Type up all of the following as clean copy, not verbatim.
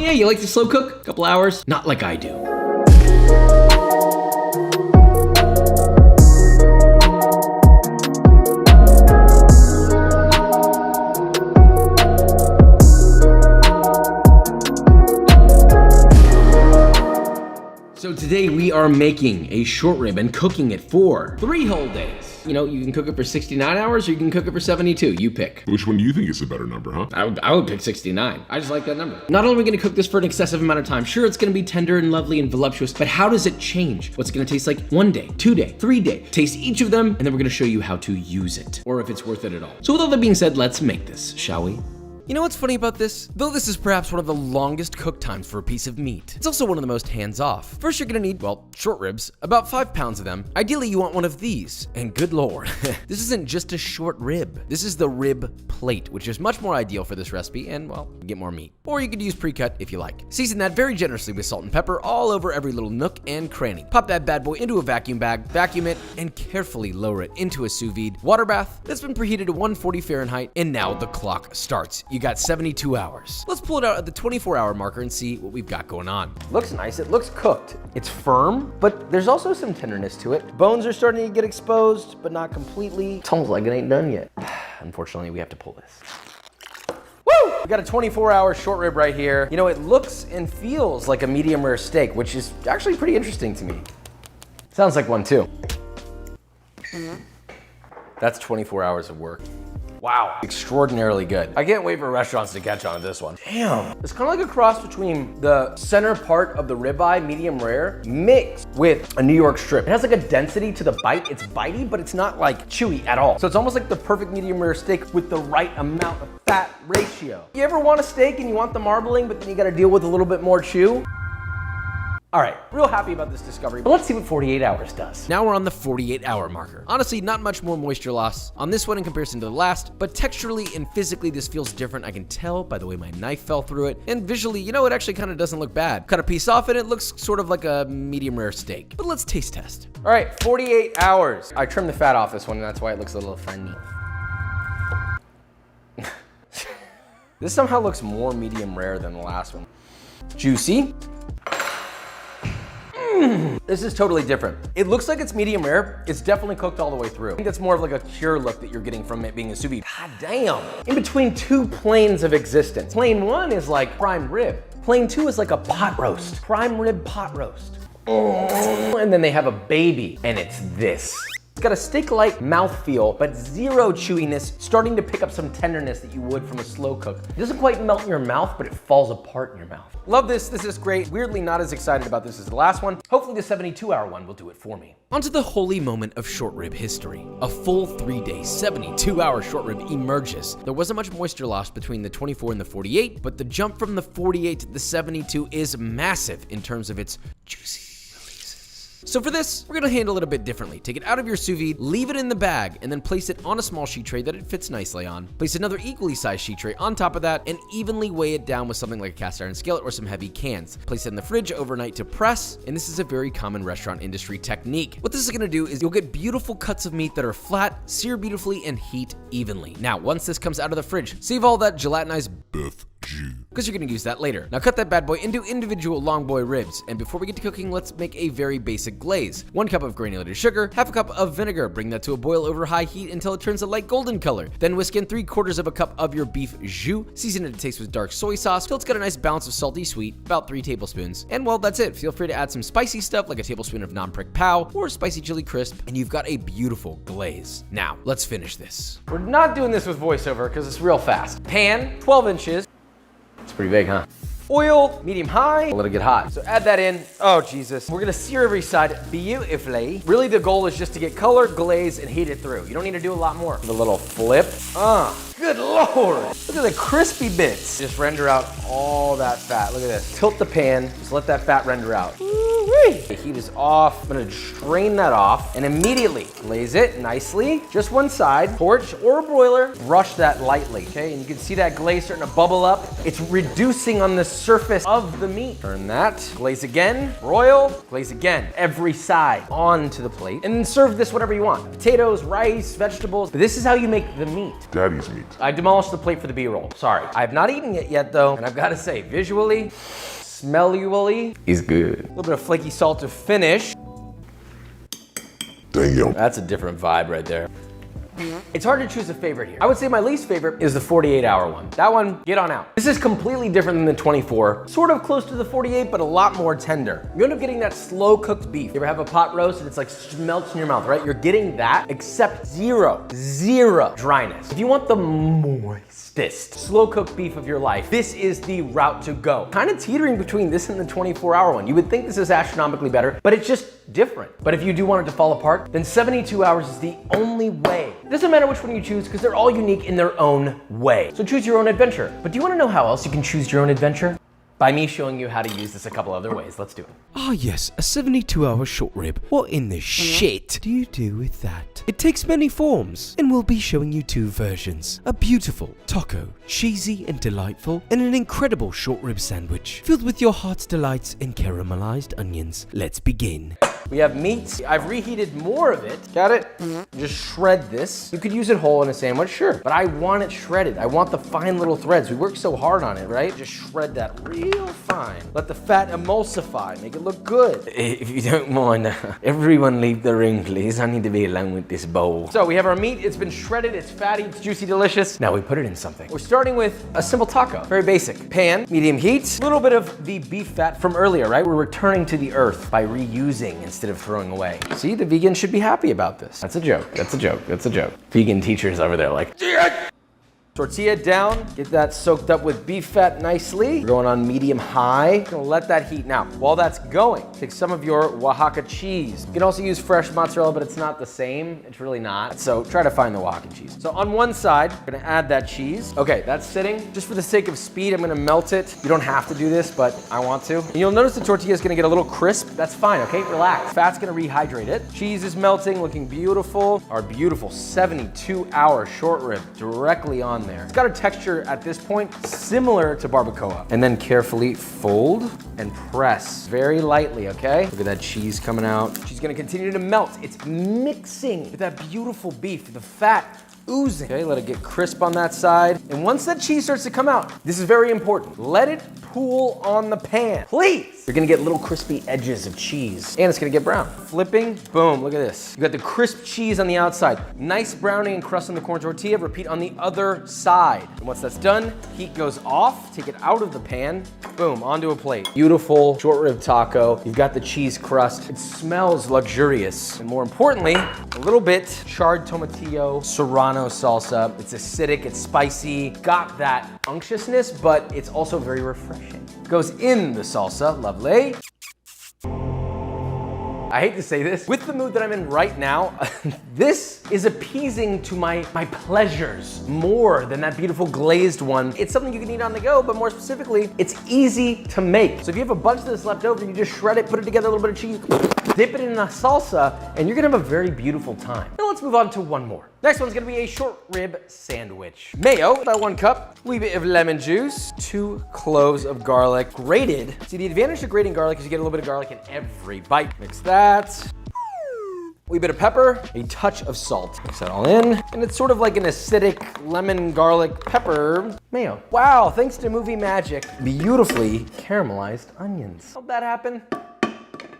Yeah, you like to slow cook? A couple hours? Not like I do. So today we are making a short rib and cooking it for 3 whole days. You know, you can cook it for 69 hours or you can cook it for 72. You pick. Which one do you think is a better number, huh? I would pick 69. I just like that number. Not only are we gonna cook this for an excessive amount of time, sure, it's gonna be tender and lovely and voluptuous, but how does it change? What's it gonna taste like 1 day, 2 day, 3 day? Taste each of them, and then we're gonna show you how to use it, or if it's worth it at all. So with all that being said, let's make this, shall we? You know what's funny about this? Though this is perhaps one of the longest cook times for a piece of meat, it's also one of the most hands-off. First, you're gonna need, well, short ribs, about 5 pounds of them. Ideally, you want one of these. And good lord, this isn't just a short rib. This is the rib plate, which is much more ideal for this recipe and, well, you get more meat. Or you could use pre-cut if you like. Season that very generously with salt and pepper all over every little nook and cranny. Pop that bad boy into a vacuum bag, vacuum it, and carefully lower it into a sous vide water bath that's been preheated to 140 Fahrenheit, and now the clock starts. You got 72 hours. Let's pull it out at the 24-hour marker and see what we've got going on. Looks nice, it looks cooked. It's firm, but there's also some tenderness to it. Bones are starting to get exposed, but not completely. It's almost like it ain't done yet. Unfortunately, we have to pull this. Woo! We got a 24-hour short rib right here. You know, it looks and feels like a medium rare steak, which is actually pretty interesting to me. Sounds like one too. That's 24 hours of work. Wow, extraordinarily good. I can't wait for restaurants to catch on to this one. Damn. It's kind of like a cross between the center part of the ribeye, medium rare, mixed with a New York strip. It has like a density to the bite. It's bitey, but it's not like chewy at all. So it's almost like the perfect medium rare steak with the right amount of fat ratio. You ever want a steak and you want the marbling, but then you gotta deal with a little bit more chew? All right, real happy about this discovery, but let's see what 48 hours does. Now we're on the 48-hour marker. Honestly, not much more moisture loss on this one in comparison to the last, but texturally and physically, this feels different. I can tell by the way my knife fell through it, and visually, you know, it actually kind of doesn't look bad. Cut a piece off and it looks sort of like a medium rare steak, but let's taste test. All right, 48 hours. I trimmed the fat off this one, and that's why it looks a little funny. This somehow looks more medium rare than the last one. Juicy. This is totally different. It looks like it's medium rare. It's definitely cooked all the way through. I think that's more of like a cure look that you're getting from it being a sous vide. God damn. In between 2 planes of existence. Plane 1 is like prime rib. Plane 2 is like a pot roast. Prime rib pot roast. And then they have a baby, and it's this. It's got a steak-like mouthfeel, but zero chewiness, starting to pick up some tenderness that you would from a slow cook. It doesn't quite melt in your mouth, but it falls apart in your mouth. Love this, this is great. Weirdly not as excited about this as the last one. Hopefully the 72-hour one will do it for me. Onto the holy moment of short rib history. A full 3-day, 72-hour short rib emerges. There wasn't much moisture loss between the 24 and the 48, but the jump from the 48 to the 72 is massive in terms of its juicy. So for this, we're gonna handle it a bit differently. Take it out of your sous vide, leave it in the bag, and then place it on a small sheet tray that it fits nicely on. Place another equally sized sheet tray on top of that, and evenly weigh it down with something like a cast iron skillet or some heavy cans. Place it in the fridge overnight to press, and this is a very common restaurant industry technique. What this is gonna do is you'll get beautiful cuts of meat that are flat, sear beautifully, and heat evenly. Now, once this comes out of the fridge, save all that gelatinized beef jus, because you're gonna use that later. Now cut that bad boy into individual long boy ribs, and before we get to cooking, let's make a very basic glaze. 1 cup of granulated sugar, half a cup of vinegar, bring that to a boil over high heat until it turns a light golden color. Then whisk in 3/4 of a cup of your beef jus, season it to taste with dark soy sauce till it's got a nice balance of salty sweet, about 3 tablespoons. And well, that's it. Feel free to add some spicy stuff like a tablespoon of non-prick pow or spicy chili crisp, and you've got a beautiful glaze. Now, let's finish this. We're not doing this with voiceover because it's real fast. Pan, 12 inches. It's pretty big, huh? Oil, medium high, let it get hot. So add that in. Oh, Jesus. We're gonna sear every side beautifully. Really, the goal is just to get color, glaze, and heat it through. You don't need to do a lot more. The little flip. Good Lord. Look at the crispy bits. Just render out all that fat. Look at this. Tilt the pan, just let that fat render out. Woo-wee. The heat is off. I'm gonna strain that off and immediately glaze it nicely. Just one side, torch or a broiler, brush that lightly, okay? And you can see that glaze starting to bubble up. It's reducing on the surface of the meat. Turn that, glaze again, broil, glaze again. Every side onto the plate. And then serve this whatever you want. Potatoes, rice, vegetables. But this is how you make the meat. Daddy's meat. I demolished the plate for the B-roll. Sorry. I have not eaten it yet though, and I've got to say, visually, smellually, is good. A little bit of flaky salt to finish. Damn. That's a different vibe right there. It's hard to choose a favorite here. I would say my least favorite is the 48-hour one. That one, get on out. This is completely different than the 24. Sort of close to the 48, but a lot more tender. You end up getting that slow cooked beef. You ever have a pot roast and it's like melts in your mouth, right? You're getting that, except zero dryness. If you want the moistest slow cooked beef of your life, this is the route to go. Kind of teetering between this and the 24-hour one. You would think this is astronomically better, but it's just different. But if you do want it to fall apart, then 72 hours is the only way. It doesn't matter which one you choose because they're all unique in their own way. So choose your own adventure. But do you want to know how else you can choose your own adventure? By me showing you how to use this a couple other ways. Let's do it. Ah yes, a 72-hour short rib. What in the shit do you do with that? It takes many forms, and we'll be showing you two versions. A beautiful taco, cheesy and delightful, and an incredible short rib sandwich, filled with your heart's delights and caramelized onions. Let's begin. We have meat. I've reheated more of it. Got it? Just shred this. You could use it whole in a sandwich, sure. But I want it shredded. I want the fine little threads. We worked so hard on it, right? Just shred that real fine. Let the fat emulsify. Make it look good. If you don't mind, everyone leave the room, please. I need to be alone with this bowl. So we have our meat. It's been shredded. It's fatty. It's juicy, delicious. Now we put it in something. We're starting with a simple taco. Very basic. Pan, medium heat. A little bit of the beef fat from earlier, right? We're returning to the earth by reusing instead of throwing away. See, the vegan should be happy about this. That's a joke. That's a joke. That's a joke. Vegan teachers over there like, tortilla down, get that soaked up with beef fat nicely. We're going on medium high. Gonna let that heat. Now, while that's going, take some of your Oaxaca cheese. You can also use fresh mozzarella, but it's not the same. It's really not. So try to find the Oaxaca cheese. So on one side, we're gonna add that cheese. Okay, that's sitting. Just for the sake of speed, I'm gonna melt it. You don't have to do this, but I want to. And you'll notice the tortilla is gonna get a little crisp. That's fine, okay? Relax. Fat's gonna rehydrate it. Cheese is melting, looking beautiful. Our beautiful 72-hour short rib directly on there. It's got a texture at this point similar to barbacoa. And then carefully fold and press very lightly, okay? Look at that cheese coming out. She's gonna continue to melt. It's mixing with that beautiful beef, the fat oozing. Okay, let it get crisp on that side. And once that cheese starts to come out, this is very important. Let it pool on the pan, please. You're gonna get little crispy edges of cheese and it's gonna get brown. Flipping, boom, look at this. You got the crisp cheese on the outside. Nice browning and crust on the corn tortilla. Repeat on the other side. And once that's done, heat goes off. Take it out of the pan. Boom, onto a plate. Beautiful short rib taco. You've got the cheese crust. It smells luxurious. And more importantly, a little bit charred tomatillo serrano salsa. It's acidic, it's spicy. Got that unctuousness, but it's also very refreshing. Goes in the salsa, lovely. I hate to say this, with the mood that I'm in right now, this is appeasing to my pleasures more than that beautiful glazed one. It's something you can eat on the go, but more specifically, it's easy to make. So if you have a bunch of this left over, you just shred it, put it together, a little bit of cheese, dip it in a salsa, and you're gonna have a very beautiful time. Now let's move on to one more. Next one's gonna be a short rib sandwich. Mayo, about 1 cup, wee bit of lemon juice, 2 cloves of garlic, grated. See, the advantage of grating garlic is you get a little bit of garlic in every bite. Mix that. Wee bit of pepper, a touch of salt. Mix that all in. And it's sort of like an acidic lemon garlic pepper mayo. Wow, thanks to movie magic, beautifully caramelized onions. How'd that happen?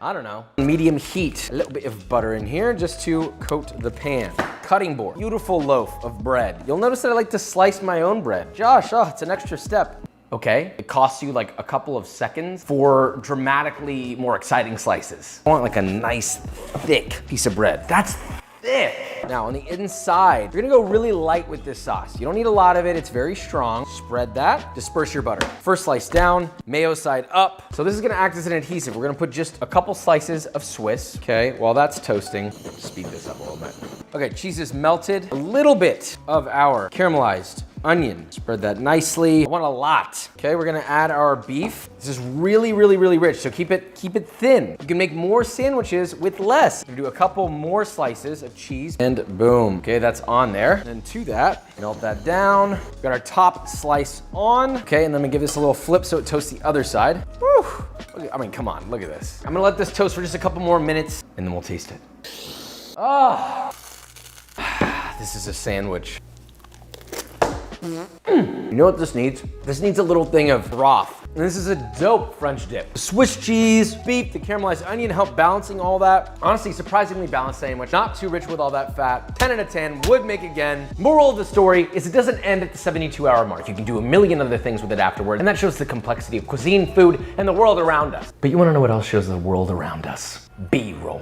I don't know. Medium heat, a little bit of butter in here just to coat the pan. Cutting board, beautiful loaf of bread. You'll notice that I like to slice my own bread. Josh, oh, it's an extra step. Okay, it costs you like a couple of seconds for dramatically more exciting slices. I want like a nice thick piece of bread. That's thick. Now on the inside, you're gonna go really light with this sauce. You don't need a lot of it, it's very strong. Spread that, disperse your butter. First slice down, mayo side up. So this is gonna act as an adhesive. We're gonna put just a couple slices of Swiss, okay? While that's toasting, speed this up a little bit. Okay, cheese is melted. A little bit of our caramelized onion. Spread that nicely. I want a lot. Okay, we're gonna add our beef. This is really, really, really rich, so keep it thin. You can make more sandwiches with less. We're gonna do a couple more slices of cheese, and boom. Okay, that's on there. And to that, melt that down. We've got our top slice on. Okay, and then I'm gonna give this a little flip so it toasts the other side. Woo! I mean, come on, look at this. I'm gonna let this toast for just a couple more minutes, and then we'll taste it. Oh, this is a sandwich. You know what this needs? This needs a little thing of broth. And this is a dope French dip. Swiss cheese, beef, the caramelized onion help balancing all that. Honestly, surprisingly balanced sandwich. Not too rich with all that fat. 10 out of 10, would make again. Moral of the story is it doesn't end at the 72-hour mark. You can do a million other things with it afterward. And that shows the complexity of cuisine, food, and the world around us. But you wanna know what else shows the world around us? B-roll.